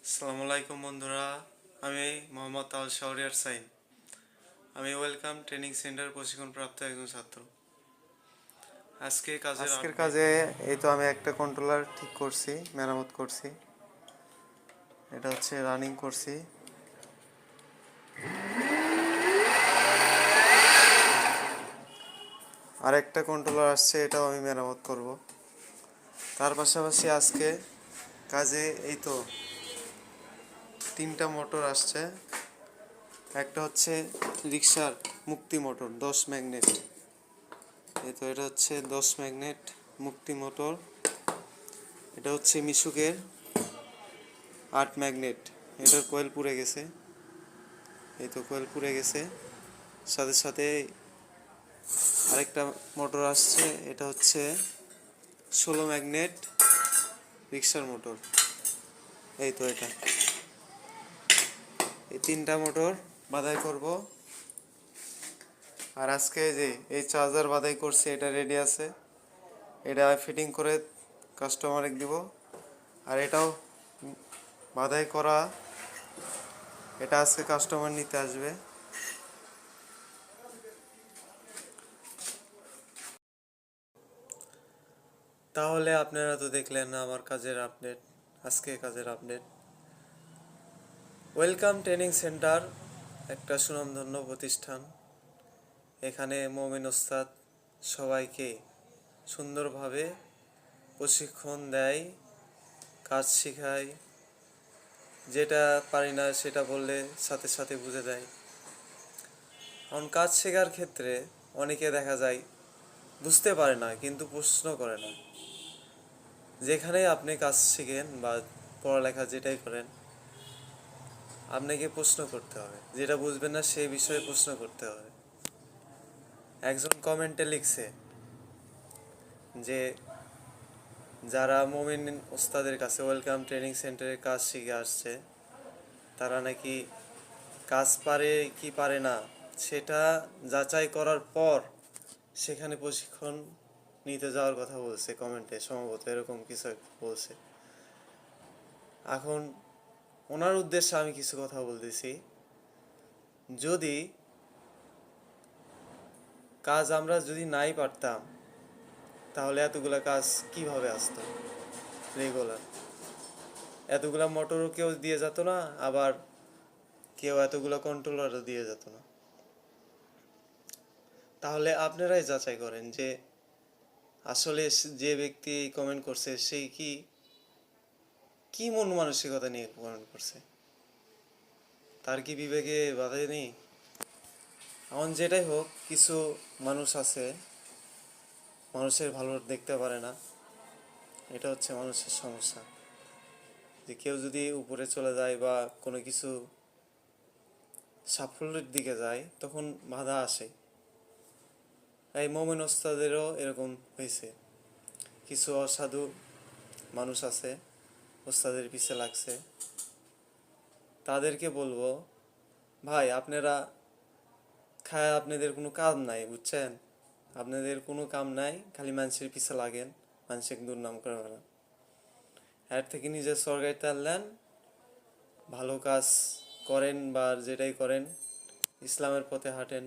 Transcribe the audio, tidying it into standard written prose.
আসসালামু আলাইকুম বন্ধুরা, আমি মোহাম্মদ তাওয়াল শাহরিয়ার সাইন। আমি ওয়েলকাম ট্রেনিং সেন্টার প্রশিক্ষণপ্রাপ্ত একজন ছাত্র। আজকের কাজে এই তো আমি একটা কন্ট্রোলার ঠিক করছি, মেরামত করছি। এটা হচ্ছে রানিং করছি। আর একটা কন্ট্রোলার আসছে, এটাও আমি মেরামত করব। তার পাশাপাশি আজকে কাজে এই তো 3টা মোটর আসছে। একটা হচ্ছে রিক্সার মুক্তি মোটর 10 ম্যাগনেট। এই তো এটা হচ্ছে 10 ম্যাগনেট মুক্তি মোটর। এটা হচ্ছে মিশুকের 8 ম্যাগনেট। এটার কয়েল পুড়ে গেছে, এই তো কয়েল পুড়ে গেছে। সাথে সাথে আরেকটা মোটর আসছে, এটা হচ্ছে 16 ম্যাগনেট রিক্সার মোটর। এই তো এটা, এই 3টা মোটর বাধাই করব। আর আজকে যে এই চার্জার বাধাই করছে, এটা রেডি আছে, এটা ফিটিং করে কাস্টমারকে দিব। আর এটাও বাধাই করা, এটা আজকে কাস্টমার নিতে আসবে। তাহলে আপনারা তো দেখলেন আমার কাজের আপডেট, আজকে কাজের আপডেট। ওয়েলকাম ট্রেনিং সেন্টার একটা সুনামধন্য প্রতিষ্ঠান। এখানে মোমিন ওস্তাদ সবাইকে সুন্দরভাবে প্রশিক্ষণ দেয়, কাজ শেখায়। যেটা পারি না সেটা বললে সাথে সাথে বুঝে দেয়। কারণ কাজ শেখার ক্ষেত্রে অনেকে দেখা যায় বুঝতে পারে না, কিন্তু প্রশ্ন করে না। যেখানে আপনি কাজ শিখেন বা পড়ালেখা যেটাই করেন, আপনাকে প্রশ্ন করতে হবে। যেটা বুঝবেন না সেই বিষয়ে প্রশ্ন করতে হবে। একজন কমেন্টে লিখছে যে যারা মোমিন ওস্তাদের কাছে ওয়েলকাম ট্রেনিং সেন্টারে কাজ শিখে আসছে, তারা নাকি কাজ পারে কি পারে না সেটা যাচাই করার পর সেখানে প্রশিক্ষণ নিতে যাওয়ার কথা বলছে। কমেন্টে সম্ভবত এরকম কিছু বলছে। এখন ওনার উদ্দেশ্যে আমি কিছু কথা বলতেছি। যদি কাজ আমরা যদি নাই পারতাম, তাহলে এতগুলা কাজ কিভাবে আসতো রেগুলার? এতগুলা মোটরও কেউ দিয়ে যেত না, আবার কেউ এতগুলো কন্ট্রোলারও দিয়ে যেত না। তাহলে আপনারাই যাচাই করেন যে আসলে যে ব্যক্তি কমেন্ট করছে সেই কি মন মানসিকতা নিয়ে কমেন্ট করছে। তার কি বিবেকে বাধা নেই? এখন যেটাই হোক, কিছু মানুষ আছে মানুষের ভালো দেখতে পারে না। এটা হচ্ছে মানুষের সমস্যা। যে কেউ যদি উপরে চলে যায় বা কোনো কিছু সাফল্যের দিকে যায়, তখন বাধা আসে। এই মোমিন ওস্তাদেরও এরকম হয়েছে। কিছু অসাধু মানুষ আছে ওস্তাদের পিছে লাগছে। তাদেরকে বলবো, ভাই আপনারা খায় আপনাদের কোনো কাম নাই, বুঝছেন? আপনাদের কোনো কাম নাই, খালি মানুষের পিছে লাগেন, মানুষের দুর্নাম করে বেড়ান। এর থেকে নিজের সরকারি টানলেন, ভালো কাজ করেন বা যেটাই করেন ইসলামের পথে হাঁটেন,